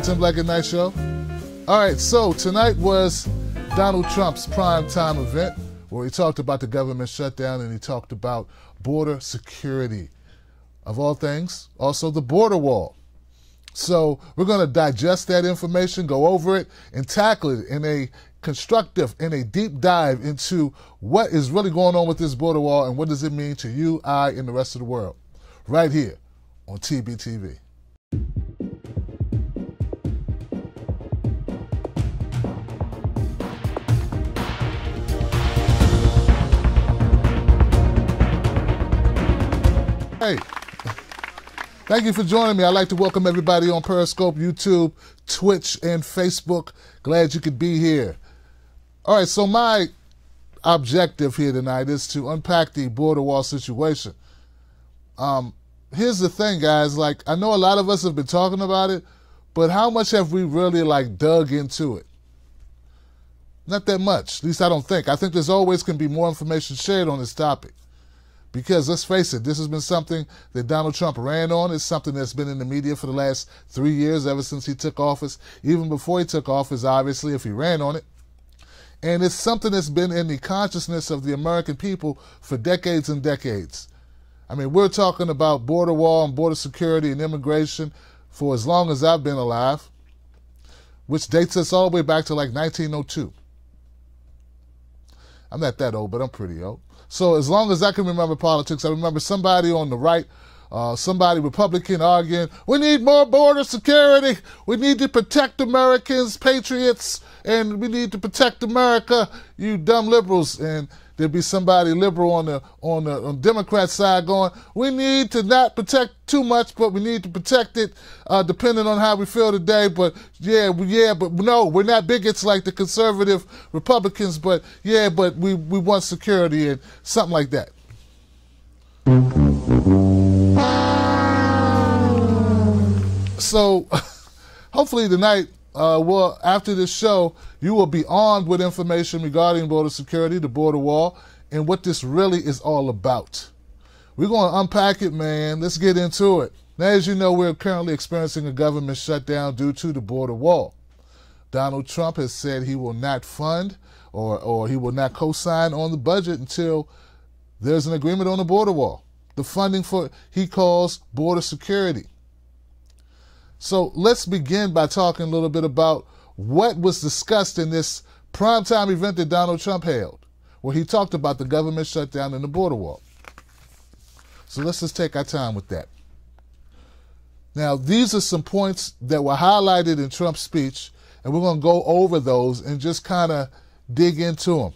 Tim Black at Night Show. All right, so tonight was Donald Trump's primetime event where he talked about the government shutdown and he talked about border security. Of all things, also the border wall. So we're going to digest that information, go over it, and tackle it in a constructive, in a deep dive into what is really going on with this border wall and what does it mean to you, I, and the rest of the world. Right here on TBTV. Hey, thank you for joining me. I'd like to welcome everybody on Periscope, YouTube, Twitch, and Facebook. Glad you could be here. All right, so my objective here tonight is to unpack the border wall situation. Here's the thing, guys. Like, I know a lot of us have been talking about it, but how much have we really, dug into it? Not that much. At least I don't think. I think there's always going to be more information shared on this topic. Because let's face it, this has been something that Donald Trump ran on. It's something that's been in the media for the last 3 years, ever since he took office. Even before he took office, obviously, if he ran on it. And it's something that's been in the consciousness of the American people for decades and decades. I mean, we're talking about border wall and border security and immigration for as long as I've been alive, which dates us all the way back to 1902. I'm not that old, but I'm pretty old. So as long as I can remember politics, I remember somebody on the right, somebody Republican arguing, we need more border security. We need to protect Americans, patriots, and we need to protect America, you dumb liberals. And there'd be somebody liberal on the Democrat side going, we need to not protect too much, but we need to protect it depending on how we feel today. But but no, we're not bigots like the conservative Republicans, but but we want security and something like that. So hopefully tonight, after this show, you will be armed with information regarding border security, the border wall, and what this really is all about. We're going to unpack it, man. Let's get into it. Now, as you know, we're currently experiencing a government shutdown due to the border wall. Donald Trump has said he will not fund or he will not co-sign on the budget until there's an agreement on the border wall. The funding for, he calls, border security. So let's begin by talking a little bit about what was discussed in this primetime event that Donald Trump held, where he talked about the government shutdown and the border wall. So let's just take our time with that. Now, these are some points that were highlighted in Trump's speech, and we're going to go over those and just kind of dig into them.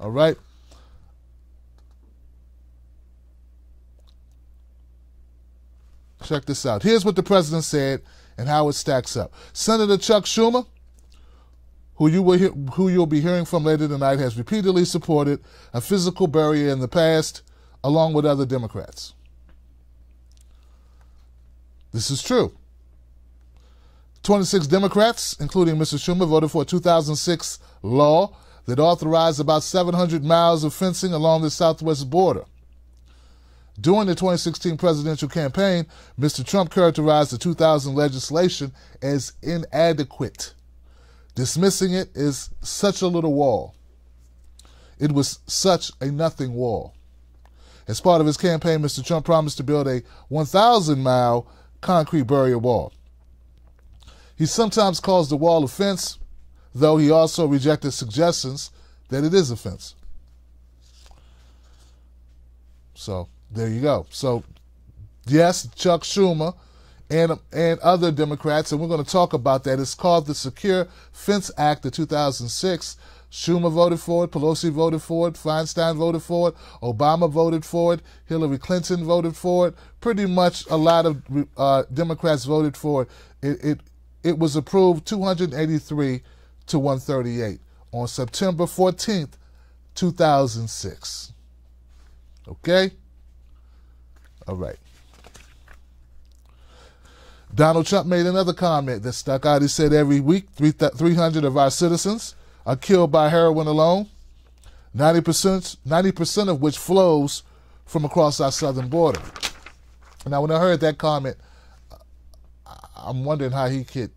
All right? Check this out. Here's what the president said and how it stacks up. Senator Chuck Schumer, who you'll be hearing from later tonight, has repeatedly supported a physical barrier in the past, along with other Democrats. This is true. 26 Democrats, including Mr. Schumer, voted for a 2006 law that authorized about 700 miles of fencing along the southwest border. During the 2016 presidential campaign, Mr. Trump characterized the 2000 legislation as inadequate, dismissing it as such a little wall. It was such a nothing wall. As part of his campaign, Mr. Trump promised to build a 1,000-mile concrete barrier wall. He sometimes calls the wall a fence, though he also rejected suggestions that it is a fence. So there you go. So, yes, Chuck Schumer and other Democrats, and we're going to talk about that. It's called the Secure Fence Act of 2006. Schumer voted for it, Pelosi voted for it, Feinstein voted for it, Obama voted for it, Hillary Clinton voted for it. Pretty much a lot of Democrats voted for it. It was approved 283 to 138 on September 14th, 2006. Okay? All right. Donald Trump made another comment that stuck out. He said every week 300 of our citizens are killed by heroin alone, 90% of which flows from across our southern border. Now, when I heard that comment, I'm wondering how he could,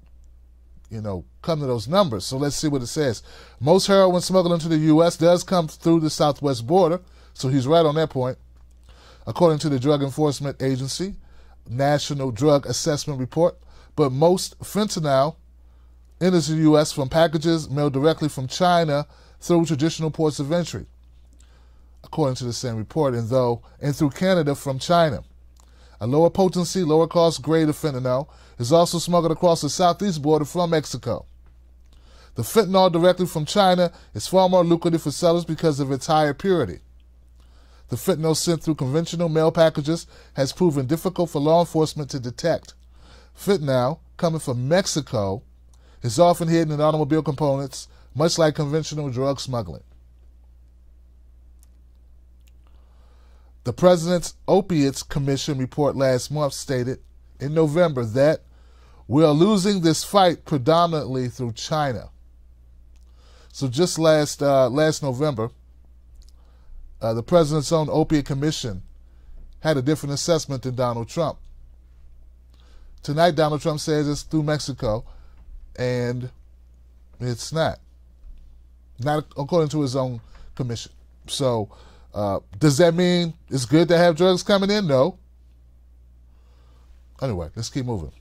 come to those numbers. So let's see what it says. Most heroin smuggled into the U.S. does come through the southwest border, so he's right on that point. According to the Drug Enforcement Agency National Drug Assessment Report, but most fentanyl enters the U.S. from packages mailed directly from China through traditional ports of entry, according to the same report, and through Canada from China. A lower potency, lower cost grade of fentanyl is also smuggled across the southeast border from Mexico. The fentanyl directly from China is far more lucrative for sellers because of its higher purity. The fentanyl sent through conventional mail packages has proven difficult for law enforcement to detect. Fentanyl, coming from Mexico, is often hidden in automobile components, much like conventional drug smuggling. The President's Opiates Commission report last month stated in November that we are losing this fight predominantly through China. So just last November, the President's own Opiate Commission had a different assessment than Donald Trump. Tonight, Donald Trump says it's through Mexico, and it's not. Not according to his own commission. So, does that mean it's good to have drugs coming in? No. Anyway, let's keep moving.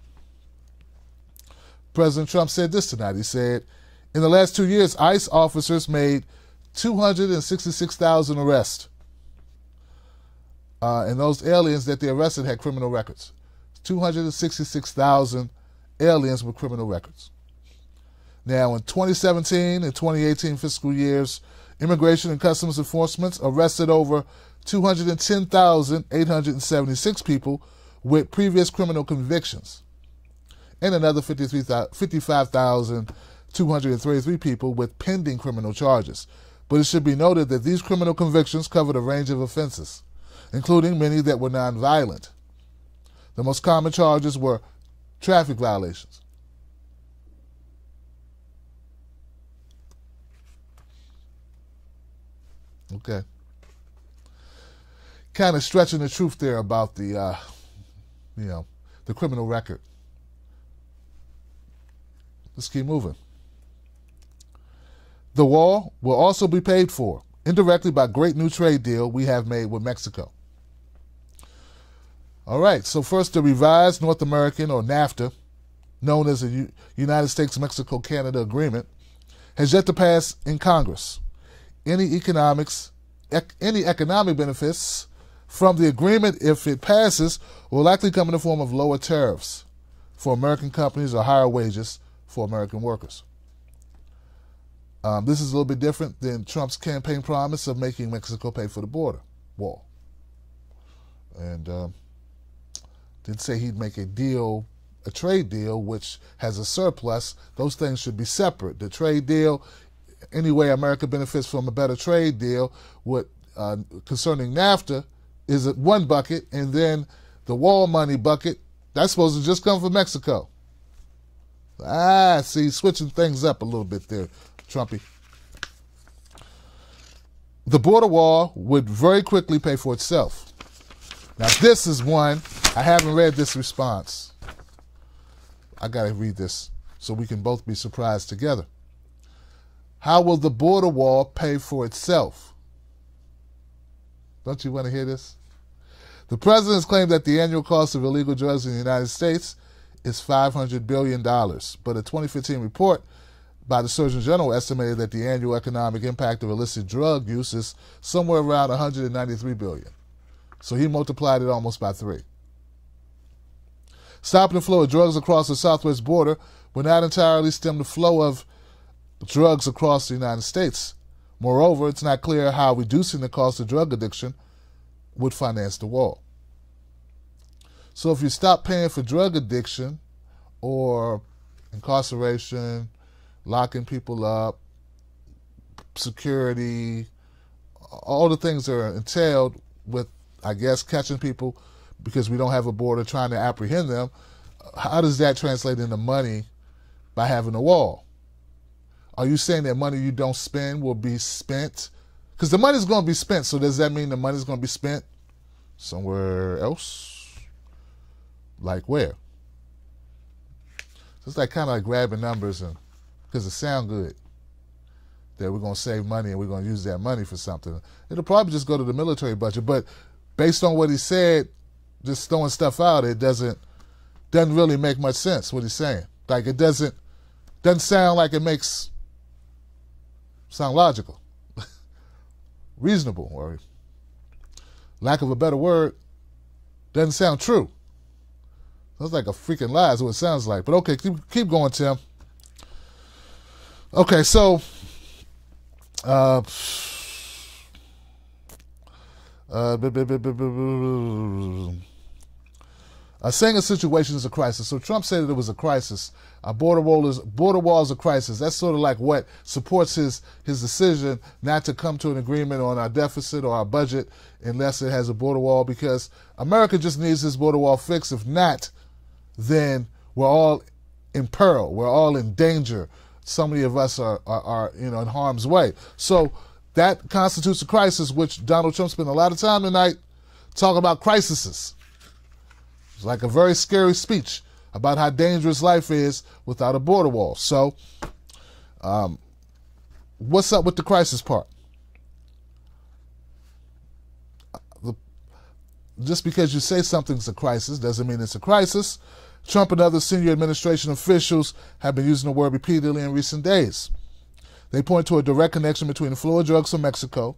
President Trump said this tonight. He said, in the last 2 years, ICE officers made 266,000 arrests. And those aliens that they arrested had criminal records. 266,000 aliens with criminal records. Now, in 2017 and 2018 fiscal years, Immigration and Customs Enforcement arrested over 210,876 people with previous criminal convictions, and another 55,233 people with pending criminal charges. But it should be noted that these criminal convictions covered a range of offenses, including many that were nonviolent. The most common charges were traffic violations. Okay. Kind of stretching the truth there about the criminal record. Let's keep moving. The wall will also be paid for indirectly by great new trade deal we have made with Mexico. All right, so first, the revised North American, or NAFTA, known as the United States-Mexico-Canada Agreement, has yet to pass in Congress. Any economic benefits from the agreement, if it passes, will likely come in the form of lower tariffs for American companies or higher wages for American workers. This is a little bit different than Trump's campaign promise of making Mexico pay for the border wall. And did say he'd make a trade deal, which has a surplus. Those things should be separate. The trade deal, anyway, America benefits from a better trade deal. What concerning NAFTA is one bucket, and then the wall money bucket, that's supposed to just come from Mexico. See, switching things up a little bit there, Trumpy. The border wall would very quickly pay for itself. Now, this is one, I haven't read this response. I got to read this so we can both be surprised together. How will the border wall pay for itself? Don't you want to hear this? The president has claimed that the annual cost of illegal drugs in the United States is $500 billion, but a 2015 report by the Surgeon General estimated that the annual economic impact of illicit drug use is somewhere around $193 billion. So he multiplied it almost by 3. Stopping the flow of drugs across the southwest border will not entirely stem the flow of drugs across the United States. Moreover, it's not clear how reducing the cost of drug addiction would finance the wall. So if you stop paying for drug addiction or incarceration, locking people up, security, all the things that are entailed with, I guess, catching people because we don't have a border, trying to apprehend them, how does that translate into money by having a wall? Are you saying that money you don't spend will be spent? Because the money's going to be spent, so does that mean the money's going to be spent somewhere else? Like where? It's like kind of like grabbing numbers and because it sound good that we're going to save money and we're going to use that money for something. It'll probably just go to the military budget. But based on what he said, just throwing stuff out, it doesn't really make much sense what he's saying. Like it doesn't sound like it makes sound logical, reasonable, or lack of a better word, doesn't sound true. Sounds like a freaking lie is what it sounds like. But okay, keep going, Tim. Okay, so saying a situation is a crisis. So Trump said that it was a crisis. Border wall is a crisis. That's sort of like what supports his decision not to come to an agreement on our deficit or our budget unless it has a border wall, because America just needs this border wall fixed. If not, then we're all in peril. We're all in danger. So many of us are in harm's way. So that constitutes a crisis, which Donald Trump spent a lot of time tonight talking about crises. It's like a very scary speech about how dangerous life is without a border wall. So, what's up with the crisis part? Just because you say something's a crisis doesn't mean it's a crisis. Trump and other senior administration officials have been using the word repeatedly in recent days. They point to a direct connection between the flow of drugs from Mexico,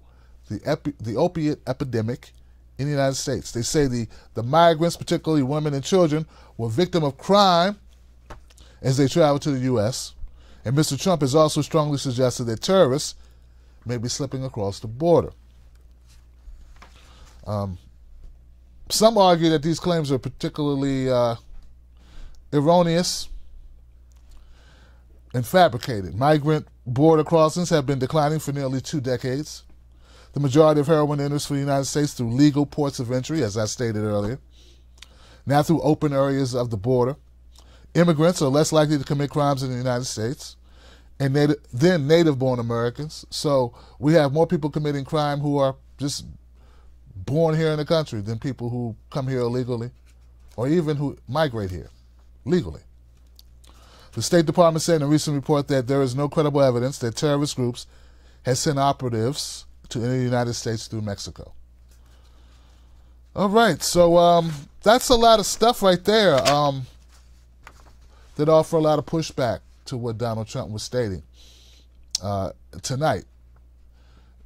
the opiate epidemic in the United States. They say the migrants, particularly women and children, were victims of crime as they traveled to the U.S. And Mr. Trump has also strongly suggested that terrorists may be slipping across the border. Some argue that these claims are particularly erroneous and fabricated. Migrant border crossings have been declining for nearly 2 decades. The majority of heroin enters for the United States through legal ports of entry, as I stated earlier, now through open areas of the border. Immigrants are less likely to commit crimes in the United States than native-born Americans. So we have more people committing crime who are just born here in the country than people who come here illegally or even who migrate here legally. The State Department said in a recent report that there is no credible evidence that terrorist groups have sent operatives to enter the United States through Mexico. All right, so that's a lot of stuff right there that offer a lot of pushback to what Donald Trump was stating tonight.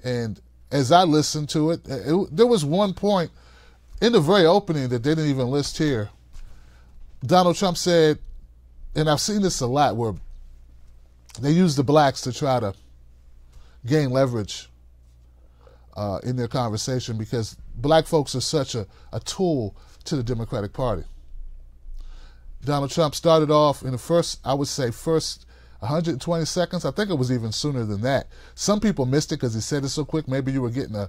And as I listened to it, there was one point in the very opening that they didn't even list here. Donald Trump said, and I've seen this a lot, where they use the blacks to try to gain leverage in their conversation, because black folks are such a tool to the Democratic Party. Donald Trump started off in the first 120 seconds. I think it was even sooner than that. Some people missed it because he said it so quick. Maybe you were getting a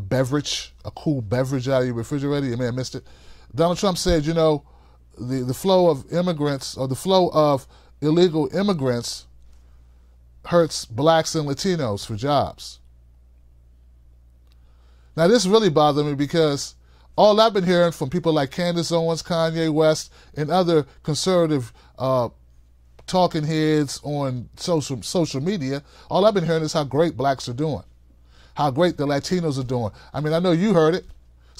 beverage, a cool beverage out of your refrigerator. You may have missed it. Donald Trump said, the flow of immigrants, or the flow of illegal immigrants, hurts blacks and Latinos for jobs. Now, this really bothered me because all I've been hearing from people like Candace Owens, Kanye West, and other conservative talking heads on social media, all I've been hearing is how great blacks are doing, how great the Latinos are doing. I mean, I know you heard it.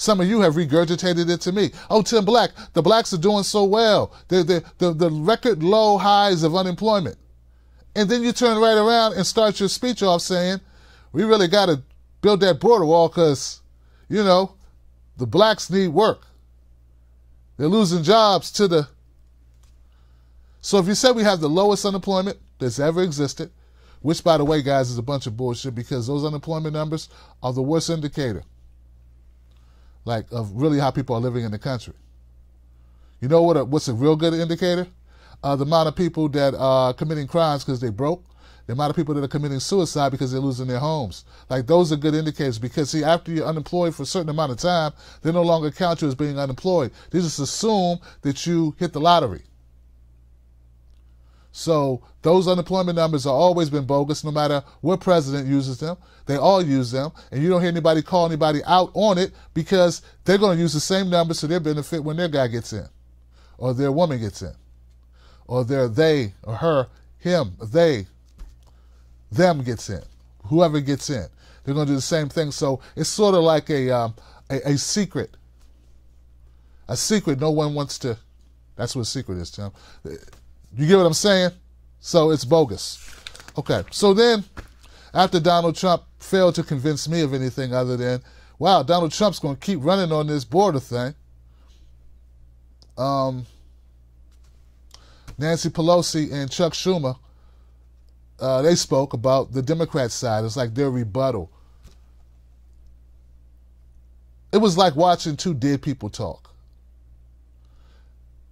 Some of you have regurgitated it to me. Oh, Tim Black, the blacks are doing so well. The record low highs of unemployment. And then you turn right around and start your speech off saying, we really got to build that border wall because, the blacks need work. They're losing jobs to the... So if you say we have the lowest unemployment that's ever existed, which, by the way, guys, is a bunch of bullshit, because those unemployment numbers are the worst indicator, of really how people are living in the country. You know what's a real good indicator? The amount of people that are committing crimes because they broke, the amount of people that are committing suicide because they're losing their homes. Those are good indicators, because, see, after you're unemployed for a certain amount of time, they no longer count you as being unemployed. They just assume that you hit the lottery. So those unemployment numbers have always been bogus, no matter what president uses them. They all use them, and you don't hear anybody call anybody out on it, because they're going to use the same numbers to their benefit when their guy gets in, or their woman gets in, or they're they or her, him, they, them gets in. Whoever gets in, they're going to do the same thing. So it's sort of like a secret. A secret no one wants to. That's what a secret is, Tim. You get what I'm saying? So it's bogus. Okay. So then, after Donald Trump failed to convince me of anything other than, wow, Donald Trump's going to keep running on this border thing. Nancy Pelosi and Chuck Schumer, they spoke about the Democrat side. It's like their rebuttal. It was like watching two dead people talk.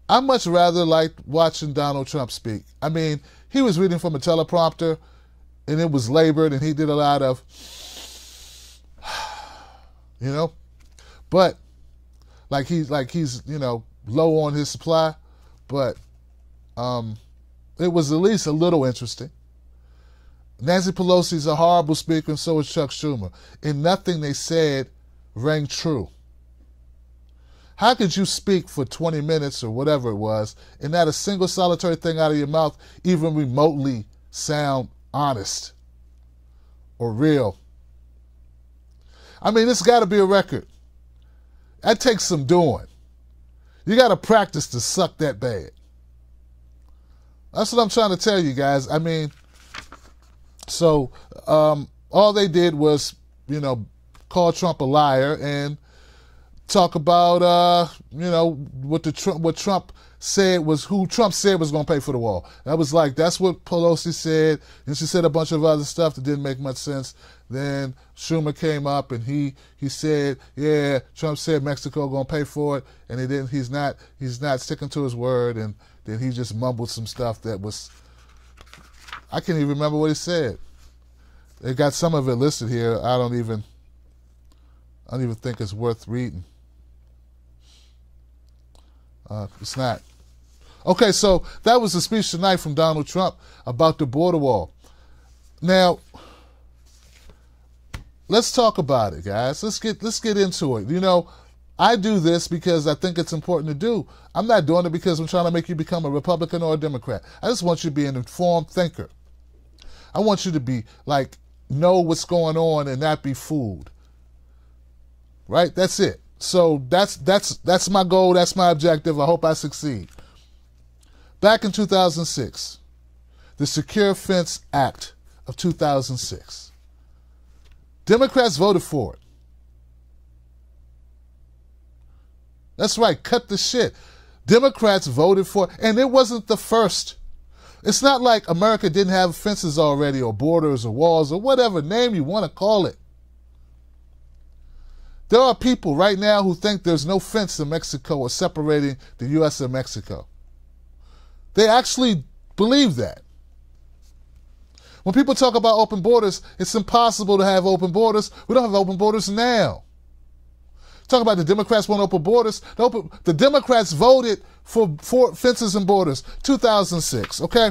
I much rather like watching Donald Trump speak. I mean, he was reading from a teleprompter, and it was labored, and he did a lot of, you know, but like he's you know, low on his supply, but it was at least a little interesting. Nancy Pelosi's a horrible speaker, and so is Chuck Schumer. And nothing they said rang true. How could you speak for 20 minutes or whatever it was and not a single solitary thing out of your mouth even remotely sound honest or real? I mean, it's got to be a record. That takes some doing. You got to practice to suck that bad. That's what I'm trying to tell you guys. I mean, so all they did was, you know, call Trump a liar and talk about, you know, what Trump said was who Trump said was going to pay for the wall. That was like, that's what Pelosi said. And she said a bunch of other stuff that didn't make much sense. Then Schumer came up and he said, yeah, Trump said Mexico going to pay for it. And he didn't, he's not sticking to his word. And then he just mumbled some stuff that was, I can't even remember what he said. They got some of it listed here. I don't even think it's worth reading. It's not. Okay, so that was the speech tonight from Donald Trump about the border wall. Now, let's talk about it, guys. Let's get into it. You know, I do this because I think it's important to do. I'm not doing it because I'm trying to make you become a Republican or a Democrat. I just want you to be an informed thinker. I want you to be like, know what's going on and not be fooled. Right? That's it. So that's my goal. That's my objective. I hope I succeed. Back in 2006, the Secure Fence Act of 2006. Democrats voted for it. That's right. Cut the shit. Democrats voted for it. And it wasn't the first. It's not like America didn't have fences already or borders or walls or whatever name you want to call it. There are people right now who think there's no fence in Mexico or separating the U.S. and Mexico. They actually believe that. When people talk about open borders, it's impossible to have open borders. We don't have open borders now. Talk about the Democrats want open borders. The Democrats voted for fences and borders. 2006, okay?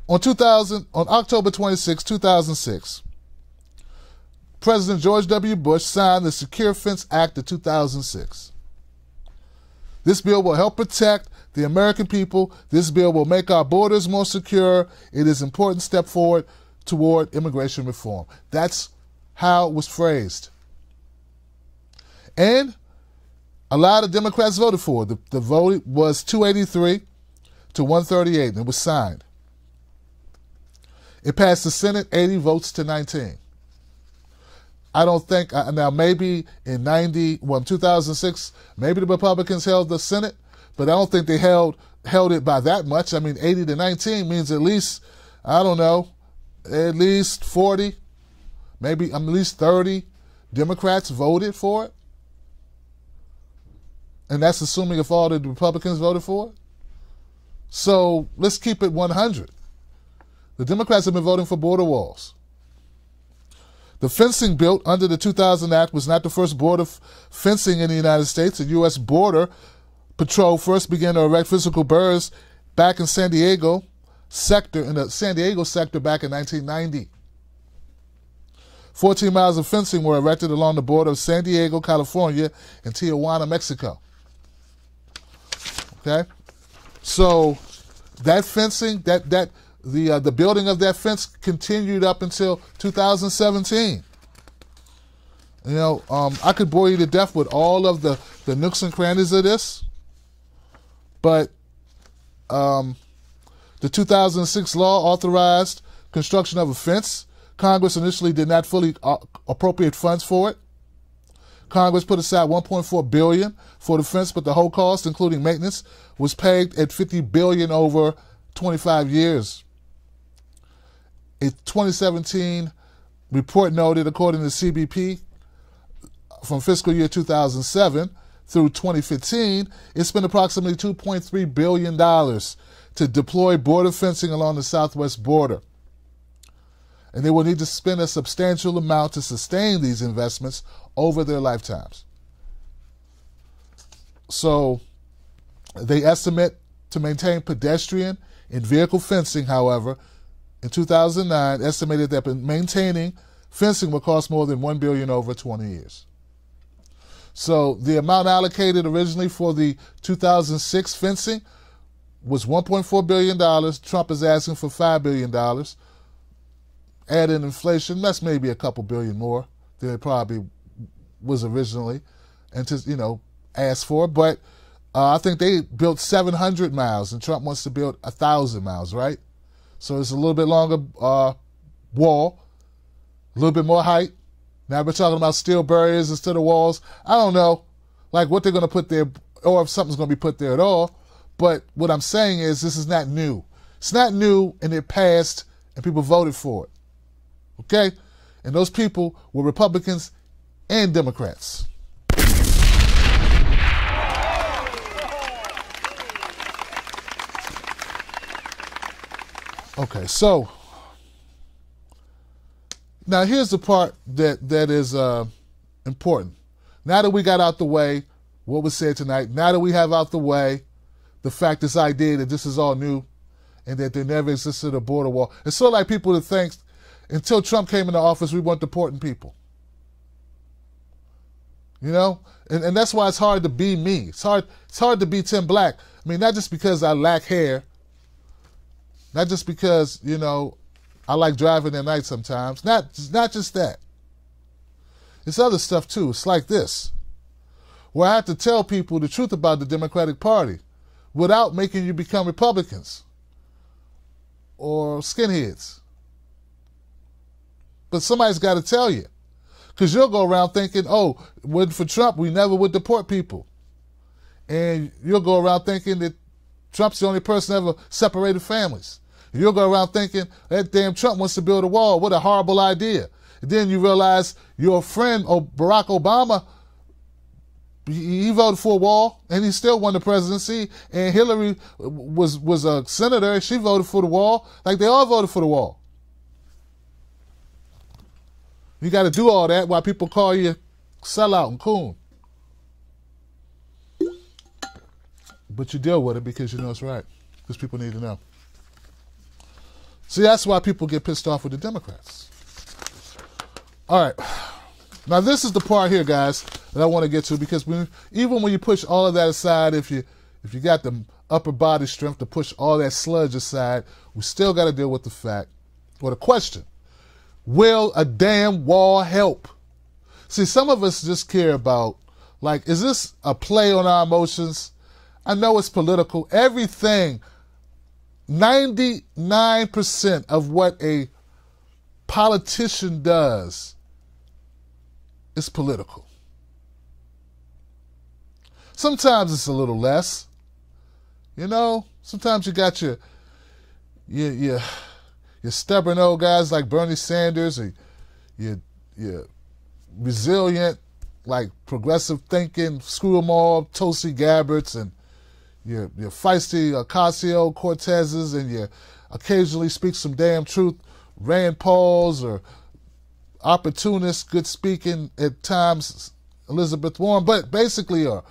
On October 26, 2006. President George W. Bush signed the Secure Fence Act of 2006. This bill will help protect the American people. This bill will make our borders more secure. It is an important step forward toward immigration reform. That's how it was phrased. And a lot of Democrats voted for it. The vote was 283 to 138, and it was signed. It passed the Senate 80 votes to 19. I don't think, now maybe in 2006, maybe the Republicans held the Senate, but I don't think they held it by that much. I mean, 80 to 19 means at least, I don't know, at least 40, maybe at least 30 Democrats voted for it. And that's assuming if all the Republicans voted for it. So let's keep it 100. The Democrats have been voting for border walls. The fencing built under the 2000 Act was not the first border fencing in the United States. The U.S. Border Patrol first began to erect physical barriers back in San Diego sector, back in 1990. 14 miles of fencing were erected along the border of San Diego, California, and Tijuana, Mexico. Okay? So that fencing, the building of that fence continued up until 2017. You know, I could bore you to death with all of the nooks and crannies of this, but the 2006 law authorized construction of a fence. Congress initially did not fully appropriate funds for it. Congress put aside $1.4 billion for the fence, but the whole cost, including maintenance, was paid at $50 billion over 25 years. A 2017 report noted, according to CBP, from fiscal year 2007 through 2015, it spent approximately $2.3 billion to deploy border fencing along the southwest border. And they will need to spend a substantial amount to sustain these investments over their lifetimes. So they estimate to maintain pedestrian and vehicle fencing, however, in 2009, estimated that maintaining fencing will cost more than $1 billion over 20 years. So the amount allocated originally for the 2006 fencing was $1.4 billion. Trump is asking for $5 billion. Add in inflation, that's maybe a couple billion more than it probably was originally asked for. But I think they built 700 miles and Trump wants to build 1,000 miles, right? So it's a little bit longer wall, a little bit more height. Now we're talking about steel barriers instead of walls. I don't know, like what they're going to put there, or if something's going to be put there at all. But what I'm saying is this is not new. It's not new, and it passed, and people voted for it. Okay? And those people were Republicans and Democrats. Okay, so now here's the part that is important. Now that we got out the way what was said tonight, now that we have out the way the fact, this idea that this is all new and that there never existed a border wall. It's sort of like people that think until Trump came into office, we weren't deporting people. You know? And that's why it's hard to be me. It's hard to be Tim Black. I mean, not just because I lack hair, not just because, I like driving at night sometimes. Not just that. It's other stuff too. It's like this, where I have to tell people the truth about the Democratic Party without making you become Republicans or skinheads. But somebody's got to tell you. Because you'll go around thinking, oh, wasn't for Trump, we never would deport people. And you'll go around thinking that Trump's the only person ever separated families. And you'll go around thinking, that damn Trump wants to build a wall. What a horrible idea. And then you realize your friend, Barack Obama, he voted for a wall, and he still won the presidency. And Hillary was a senator, and she voted for the wall. Like, they all voted for the wall. You got to do all that while people call you sellout and coon. But you deal with it because you know it's right. Because people need to know. See, that's why people get pissed off with the Democrats. All right. Now, this is the part here, guys, that I want to get to, because even when you push all of that aside, if you got the upper body strength to push all that sludge aside, we still got to deal with the fact, or the question, will a damn wall help? See, some of us just care about, like, is this a play on our emotions? I know it's political. Everything, 99% of what a politician does is political. Sometimes it's a little less. Sometimes you got your stubborn old guys like Bernie Sanders, or your resilient, like progressive thinking, screw 'em all, Tulsi Gabbards, and your feisty Ocasio-Cortezes, and you occasionally speak some damn truth, Rand Pauls, or opportunist, good speaking at times, Elizabeth Warren, but basically a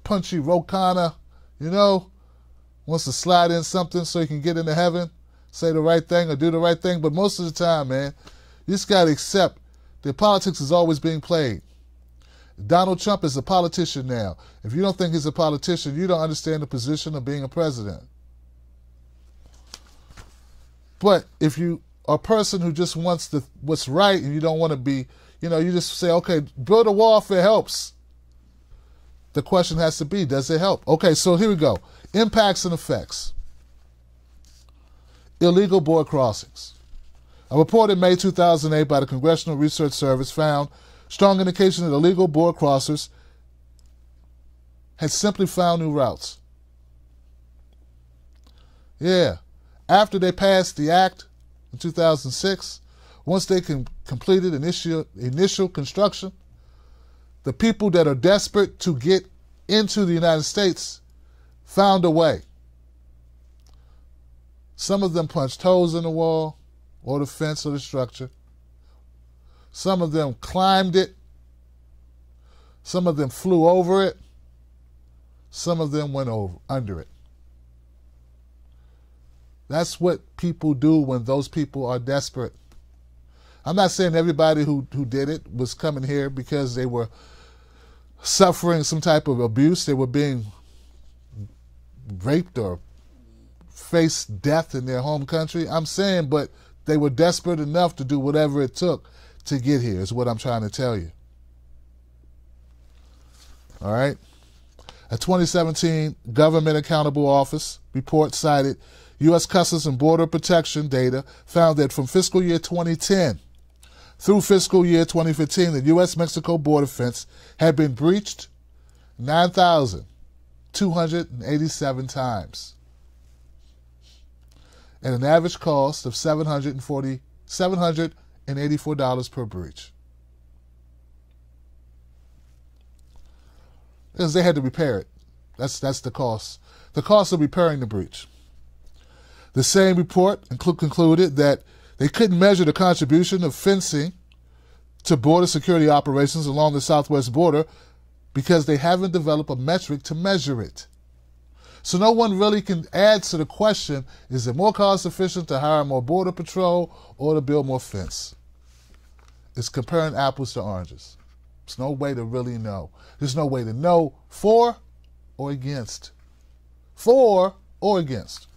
punchy Ro Khanna, wants to slide in something so he can get into heaven, say the right thing or do the right thing. But most of the time, man, you just got to accept that politics is always being played. Donald Trump is a politician now. If you don't think he's a politician, you don't understand the position of being a president. But if you are a person who just wants what's right and you don't want to be, you just say, okay, build a wall if it helps. The question has to be, does it help? Okay, so here we go. Impacts and effects. Illegal border crossings. A report in May 2008 by the Congressional Research Service found strong indication that illegal border crossers had simply found new routes. Yeah. After they passed the act in 2006, once they completed initial construction, the people that are desperate to get into the United States found a way. Some of them punched holes in the wall or the fence or the structure. Some of them climbed it. Some of them flew over it. Some of them went under it. That's what people do when those people are desperate. I'm not saying everybody who did it was coming here because they were suffering some type of abuse. They were being raped or faced death in their home country. I'm saying, but they were desperate enough to do whatever it took to get here, is what I'm trying to tell you. All right? A 2017 Government Accountable Office report cited U.S. Customs and Border Protection data found that from fiscal year 2010 through fiscal year 2015, the U.S.-Mexico border fence had been breached 9,287 times at an average cost of $784 per breach. Because they had to repair it. That's the cost. The cost of repairing the breach. The same report concluded that they couldn't measure the contribution of fencing to border security operations along the southwest border because they haven't developed a metric to measure it. So no one really can answer the question, is it more cost efficient to hire more border patrol or to build more fence? It's comparing apples to oranges. There's no way to really know. There's no way to know for or against. For or against.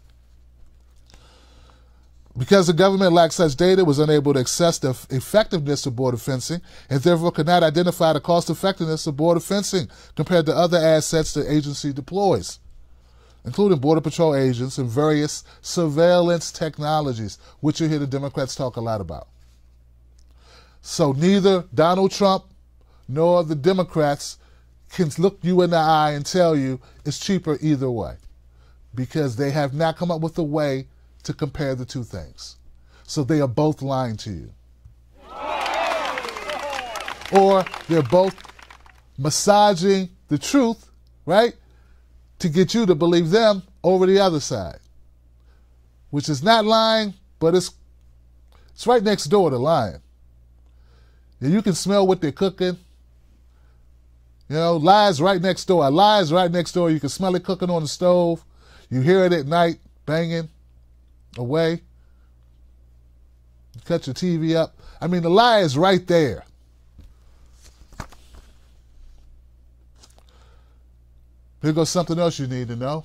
Because the government lacked such data, was unable to assess the effectiveness of border fencing and therefore could not identify the cost effectiveness of border fencing compared to other assets the agency deploys, including Border Patrol agents and various surveillance technologies, which you hear the Democrats talk a lot about. So neither Donald Trump nor the Democrats can look you in the eye and tell you it's cheaper either way, because they have not come up with a way to compare the two things. So they are both lying to you. Or they're both massaging the truth, right, to get you to believe them over the other side, which is not lying, but it's right next door to lying. And you can smell what they're cooking. Lies right next door. A lie is right next door. You can smell it cooking on the stove. You hear it at night, banging away. You cut your TV up. I mean, the lie is right there. Here goes something else you need to know.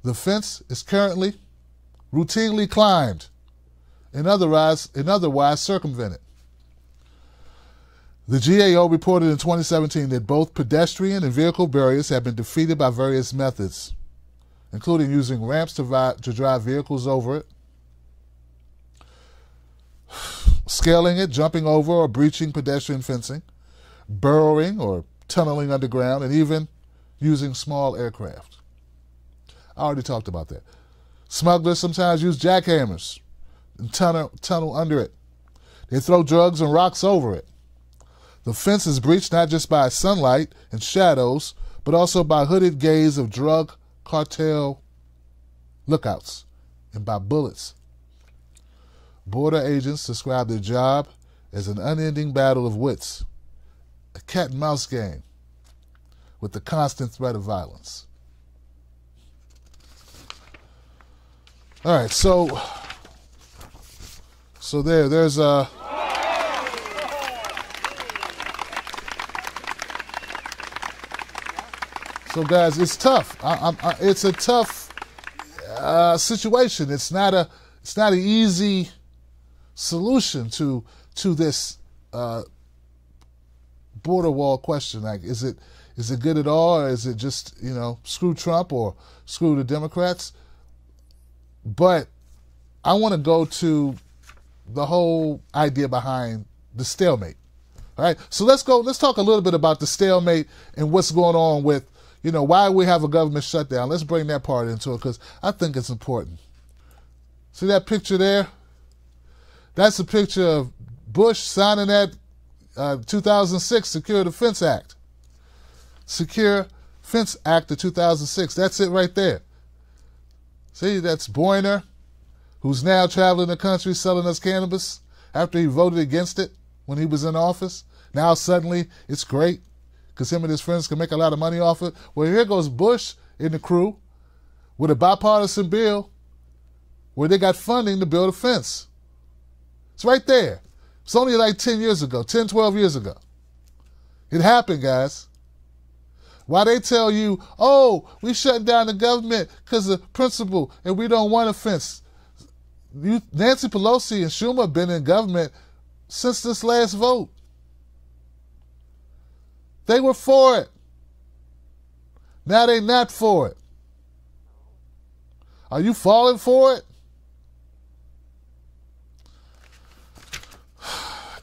The fence is currently routinely climbed and otherwise circumvented. The GAO reported in 2017 that both pedestrian and vehicle barriers have been defeated by various methods, including using ramps to drive vehicles over it, scaling it, jumping over or breaching pedestrian fencing, burrowing or tunneling underground, and even using small aircraft. I already talked about that. Smugglers sometimes use jackhammers and tunnel under it. They throw drugs and rocks over it. The fence is breached not just by sunlight and shadows, but also by hooded gaze of drug cartel lookouts and by bullets. Border agents describe their job as an unending battle of wits, a cat and mouse game with the constant threat of violence. All right, so there's a... So guys, it's tough. It's a tough... situation. It's not an easy solution to this border wall question. Like, is it good at all, or is it just, screw Trump or screw the Democrats? But I want to go to the whole idea behind the stalemate. All right, so let's talk a little bit about the stalemate and what's going on with, why we have a government shutdown. Let's bring that part into it, because I think it's important. See that picture there? That's a picture of Bush signing that 2006 Secure Defense Act. Secure Fence Act of 2006. That's it right there. See, that's Boyner, who's now traveling the country selling us cannabis after he voted against it when he was in office. Now suddenly it's great because him and his friends can make a lot of money off it. Well, here goes Bush and the crew with a bipartisan bill where they got funding to build a fence. It's right there. It's only like 10 years ago, 10, 12 years ago. It happened, guys. Why they tell you, oh, we shutting down the government because of principle and we don't want a fence. Nancy Pelosi and Schumer have been in government since this last vote. They were for it. Now they're not for it. Are you falling for it?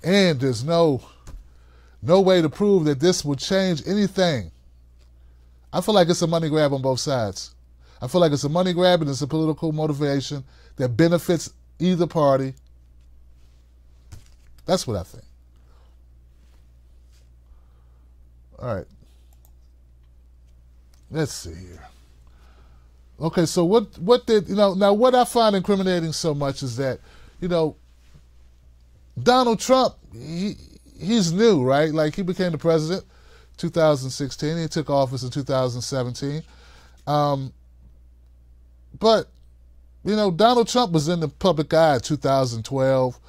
And there's no way to prove that this would change anything. I feel like it's a money grab on both sides. I feel like it's a money grab and it's a political motivation that benefits either party. That's what I think. All right. Let's see here. Okay, so what did, now what I find incriminating so much is that, Donald Trump, he's new, right? Like, he became the president 2016. He took office in 2017. But, Donald Trump was in the public eye in 2012,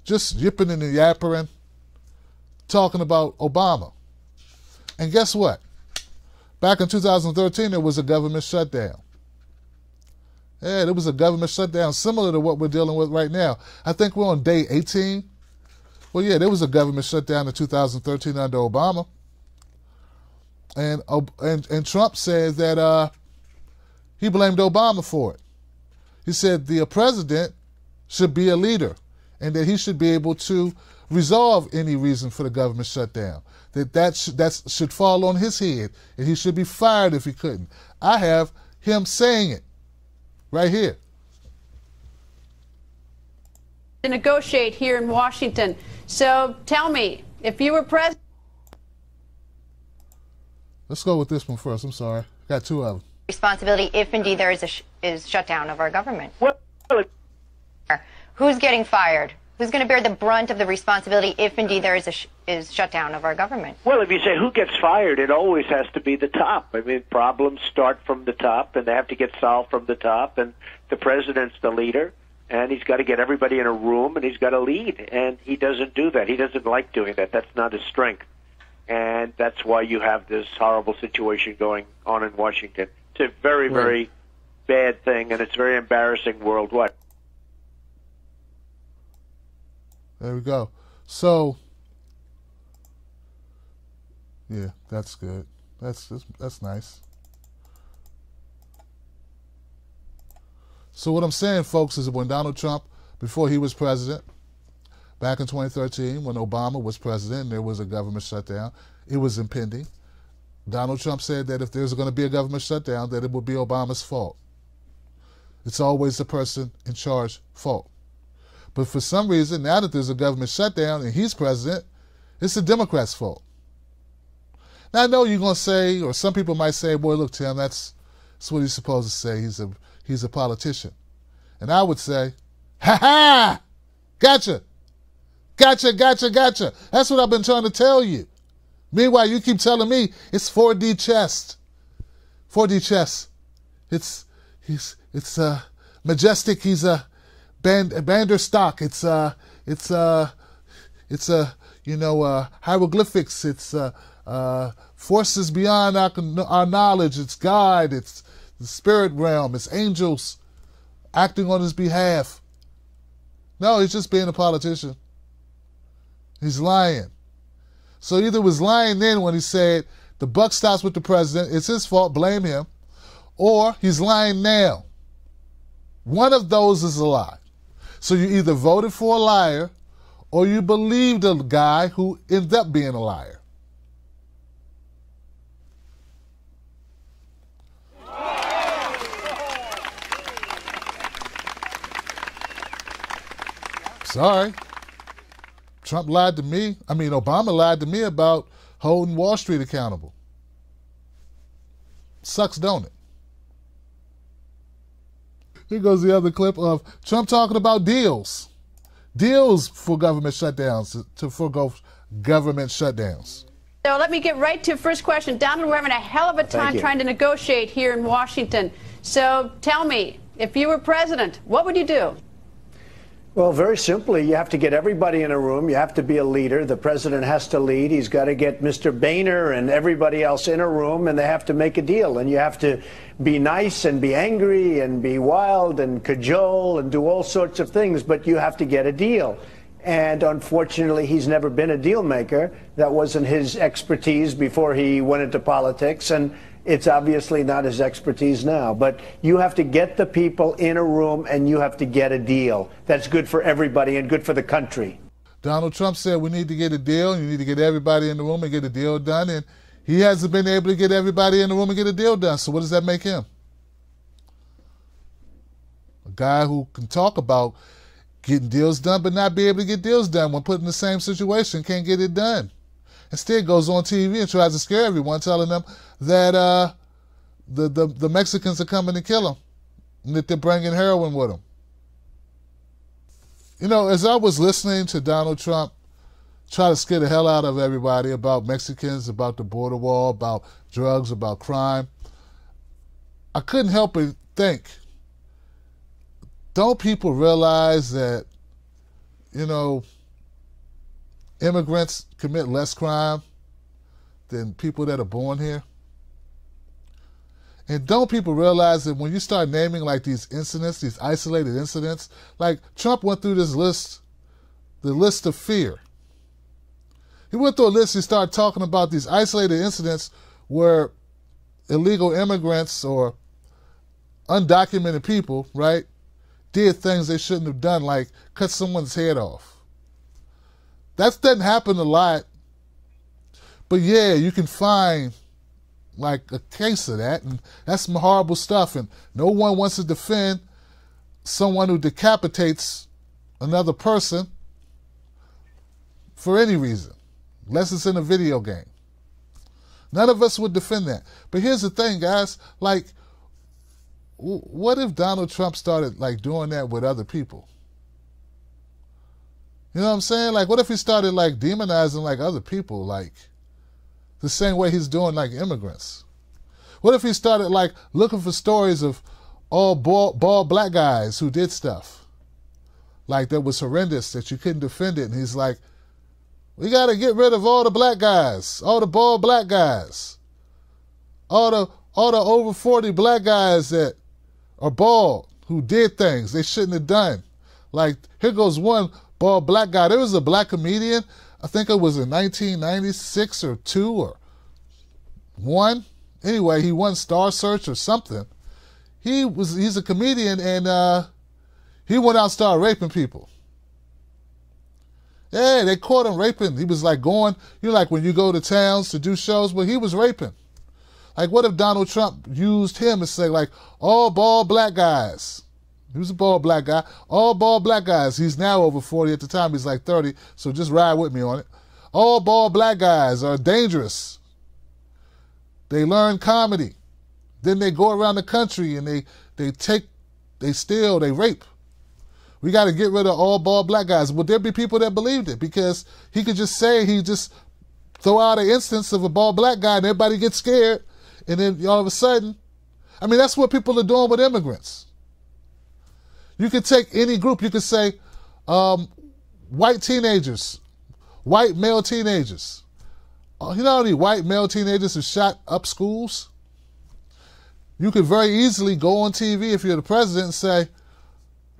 just yipping and yappering, talking about Obama. And guess what? Back in 2013, there was a government shutdown. Yeah, there was a government shutdown similar to what we're dealing with right now. I think we're on day 18. Well, yeah, there was a government shutdown in 2013 under Obama. And Trump said that he blamed Obama for it. He said the president should be a leader and that he should be able to resolve any reason for the government shutdown. That should fall on his head and he should be fired if he couldn't. I have him saying it right here. To negotiate here in Washington. So tell me, if you were president. Let's go with this one first. I'm sorry. Got two of them. Responsibility if indeed there is a shutdown of our government. Well, who's getting fired? Who's going to bear the brunt of the responsibility if indeed there is a shutdown of our government? well, if you say who gets fired, it always has to be the top. I mean, problems start from the top, and they have to get solved from the top, and the president's the leader, and he's got to get everybody in a room, and he's got to lead, and he doesn't do that. He doesn't like doing that. That's not his strength, and that's why you have this horrible situation going on in Washington. It's a very, very bad thing, and it's very embarrassing worldwide. There we go. So, yeah, that's good. That's nice. So what I'm saying, folks, is that when Donald Trump, before he was president, back in 2013, when Obama was president and there was a government shutdown, it was impending. Donald Trump said that if there's going to be a government shutdown, that it would be Obama's fault. It's always the person in charge's fault. But for some reason, now that there's a government shutdown and he's president, it's the Democrats' fault. Now, I know you're going to say, or some people might say, boy, look, Tim, that's what he's supposed to say. He's a politician. And I would say, ha-ha! Gotcha! Gotcha, gotcha, gotcha. That's what I've been trying to tell you. Meanwhile, you keep telling me it's 4D chess. 4D chess. It's majestic. He's a Banderstock. It's hieroglyphics. It's forces beyond our knowledge. It's God. It's the spirit realm. It's angels. acting on his behalf. No, he's just being a politician. He's lying. So either he was lying then when he said the buck stops with the president, it's his fault, blame him, or he's lying now. One of those is a lie. So you either voted for a liar or you believed a guy who ended up being a liar. Sorry. Trump lied to me. Obama lied to me about holding Wall Street accountable. Sucks, don't it? Here goes the other clip of Trump talking about deals. Deals for government shutdowns, to forego government shutdowns. So let me get right to first question. Donald, we're having a hell of a time trying to negotiate here in Washington. So tell me, if you were president, what would you do? Well, very simply, you have to get everybody in a room. You have to be a leader. The president has to lead. He's got to get Mr. Boehner and everybody else in a room, and they have to make a deal. And you have to be nice and be angry and be wild and cajole and do all sorts of things, but you have to get a deal. And unfortunately, he's never been a deal maker. That wasn't his expertise before he went into politics, and it's obviously not his expertise now. But you have to get the people in a room and you have to get a deal that's good for everybody and good for the country. Donald Trump said we need to get a deal. You need to get everybody in the room and get a deal done. And he hasn't been able to get everybody in the room and get a deal done. So what does that make him? A guy who can talk about getting deals done but not be able to get deals done when put in the same situation, can't get it done. Instead goes on TV and tries to scare everyone, telling them that the Mexicans are coming to kill him and that they're bringing heroin with them. You know, as I was listening to Donald Trump try to scare the hell out of everybody about Mexicans, about the border wall, about drugs, about crime, I couldn't help but think, don't people realize that, you know, immigrants commit less crime than people that are born here? And don't people realize that when you start naming like these incidents, these isolated incidents, like Trump went through this list, the list of fear. He went through a list, he started talking about these isolated incidents where illegal immigrants or undocumented people, right, did things they shouldn't have done, like cut someone's head off. That doesn't happen a lot, but yeah, you can find like a case of that, and that's some horrible stuff, and no one wants to defend someone who decapitates another person for any reason, unless it's in a video game. None of us would defend that. But here's the thing, guys, like, what if Donald Trump started like doing that with other people? You know what I'm saying? Like, what if he started like demonizing like other people, like the same way he's doing like immigrants? What if he started like looking for stories of all bald black guys who did stuff like that was horrendous, that you couldn't defend it, and he's like, we got to get rid of all the black guys, all the bald black guys, all the over 40 black guys that are bald who did things they shouldn't have done. Like, here goes one bald black guy. There was a black comedian, I think it was in 1996 or 2 or 1. Anyway, he won Star Search or something. He's a comedian, and he went out and started raping people. Yeah, they caught him raping. He was like going, you know, like when you go to towns to do shows, but he was raping. Like, what if Donald Trump used him and say, like, all bald black guys? He was a bald black guy. All bald black guys. He's now over 40. At the time, he's like 30, so just ride with me on it. All bald black guys are dangerous. They learn comedy. Then they go around the country and they steal, they rape. We got to get rid of all bald black guys. Would there be people that believed it? Because he could just say, he just throw out an instance of a bald black guy and everybody gets scared. And then all of a sudden, I mean, that's what people are doing with immigrants. You could take any group. You could say white teenagers, white male teenagers. You know how many white male teenagers who shot up schools? You could very easily go on TV if you're the president and say,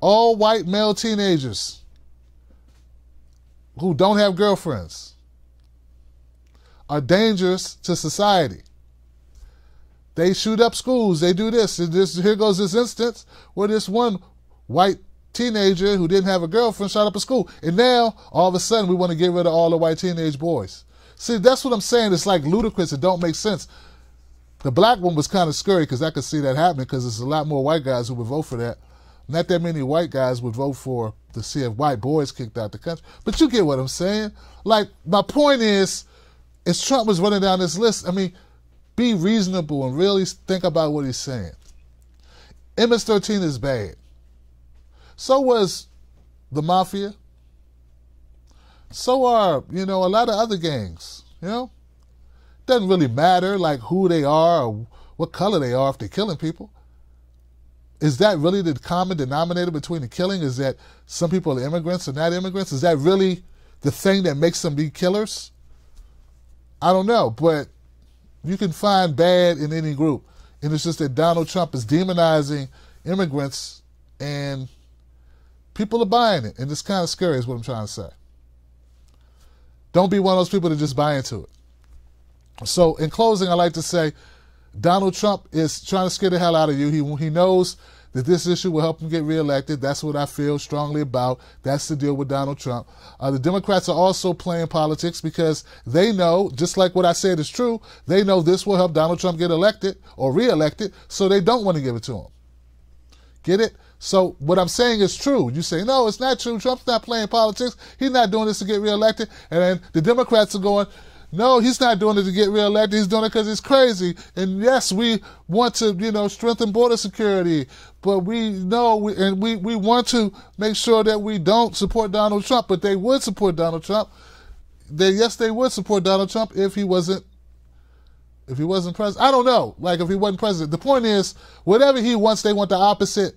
all white male teenagers who don't have girlfriends are dangerous to society. They shoot up schools. They do this. Here goes this instance where this one white teenager who didn't have a girlfriend shot up a school. And now, all of a sudden, we want to get rid of all the white teenage boys. See, that's what I'm saying. It's like ludicrous. It don't make sense. The black one was kind of scary because I could see that happening because there's a lot more white guys who would vote for that. Not that many white guys would vote for to see if white boys kicked out the country. But you get what I'm saying. Like, my point is, as Trump was running down this list, I mean, be reasonable and really think about what he's saying. MS-13 is bad. So was the mafia. So are, a lot of other gangs, Doesn't really matter, like, who they are or what color they are if they're killing people. Is that really the common denominator between the killing? Is that some people are immigrants or not immigrants? Is that really the thing that makes them be killers? I don't know, but you can find bad in any group. And it's just that Donald Trump is demonizing immigrants and people are buying it. And it's kind of scary is what I'm trying to say. Don't be one of those people that just buy into it. So in closing, I like to say Donald Trump is trying to scare the hell out of you. He knows that this issue will help him get reelected. That's what I feel strongly about. That's the deal with Donald Trump. The Democrats are also playing politics because they know, just like what I said is true, they know this will help Donald Trump get elected or reelected, so they don't want to give it to him. Get it? So what I'm saying is true. You say, no, it's not true. Trump's not playing politics. He's not doing this to get reelected. And then the Democrats are going, no, he's not doing it to get reelected. He's doing it because he's crazy. And yes, we want to, strengthen border security, but we know, we want to make sure that we don't support Donald Trump. But they would support Donald Trump. Yes, they would support Donald Trump if he wasn't president. I don't know. Like if he wasn't president. The point is, whatever he wants, they want the opposite.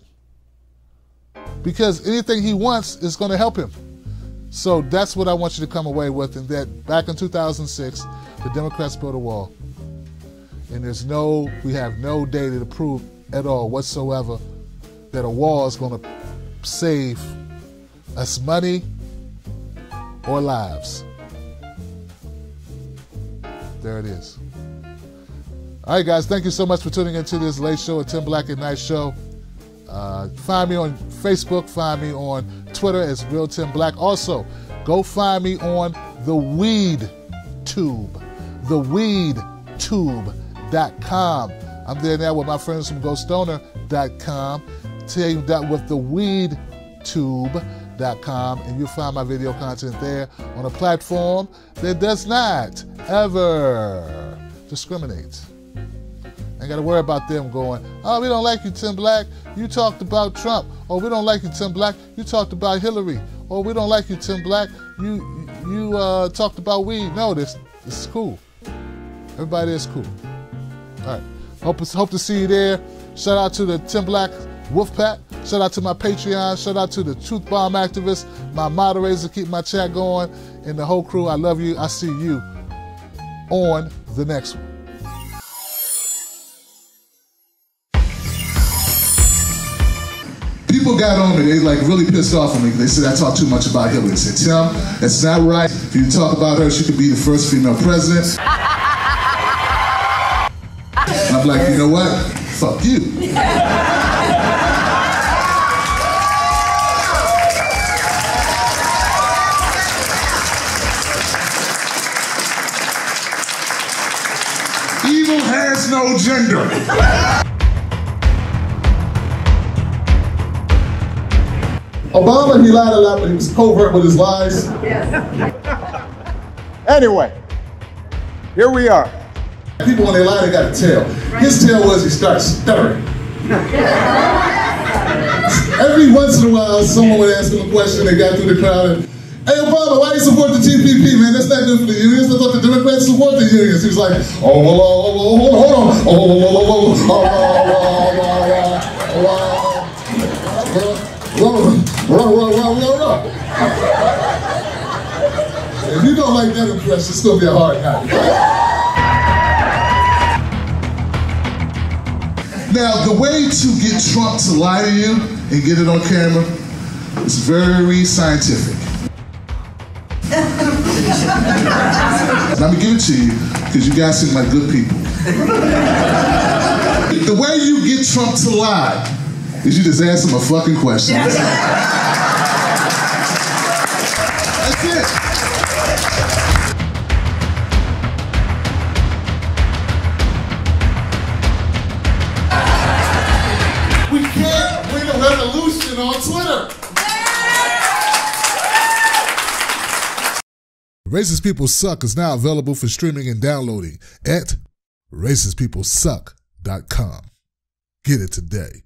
Because anything he wants is going to help him. So that's what I want you to come away with, and that back in 2006, the Democrats built a wall. And we have no data to prove at all whatsoever that a wall is going to save us money or lives. There it is. All right, guys, thank you so much for tuning into this late show, a Tim Black at Night show. Find me on Facebook, find me on Twitter as Real Tim Black. Also, go find me on the Weed Tube, theweedtube.com. I'm there now with my friends from GoStoner.com. Teamed up with the weedtube.com, and you'll find my video content there on a platform that does not ever discriminate. Ain't got to worry about them going, oh, we don't like you, Tim Black. You talked about Trump. Or we don't like you, Tim Black. You talked about Hillary. Or we don't like you, Tim Black. You talked about weed. No, this is cool. Everybody is cool. All right. Hope to see you there. Shout out to the Tim Black Wolf Pack. Shout out to my Patreon. Shout out to the Truth Bomb activists, my moderators that keep my chat going, and the whole crew. I love you. I see you on the next one. People got on me, they really pissed off at me. They said I talk too much about Hillary. They said, Tim, that's not right. If you talk about her, she could be the first female president. I'm like, you know what? Fuck you. Evil has no gender. Obama, he lied a lot, but he was covert with his lies. Anyway, here we are. People, when they lie, they got a tail. His tail was he starts stuttering. Every once in a while, someone would ask him a question, they got through the crowd, and, hey, Obama, why do you support the TPP, man? That's not good for the unions. I thought the Democrats support the unions. He was like, hold on. If you don't like that impression, it's going to be a hard night. Now, the way to get Trump to lie to you and get it on camera. It's very scientific. Let me give it to you, because you guys seem like good people. The way you get Trump to lie is you just ask him a fucking question. That's it. We can't bring a revolution on Twitter. Racist People Suck is now available for streaming and downloading at racistpeoplesuck.com. Get it today.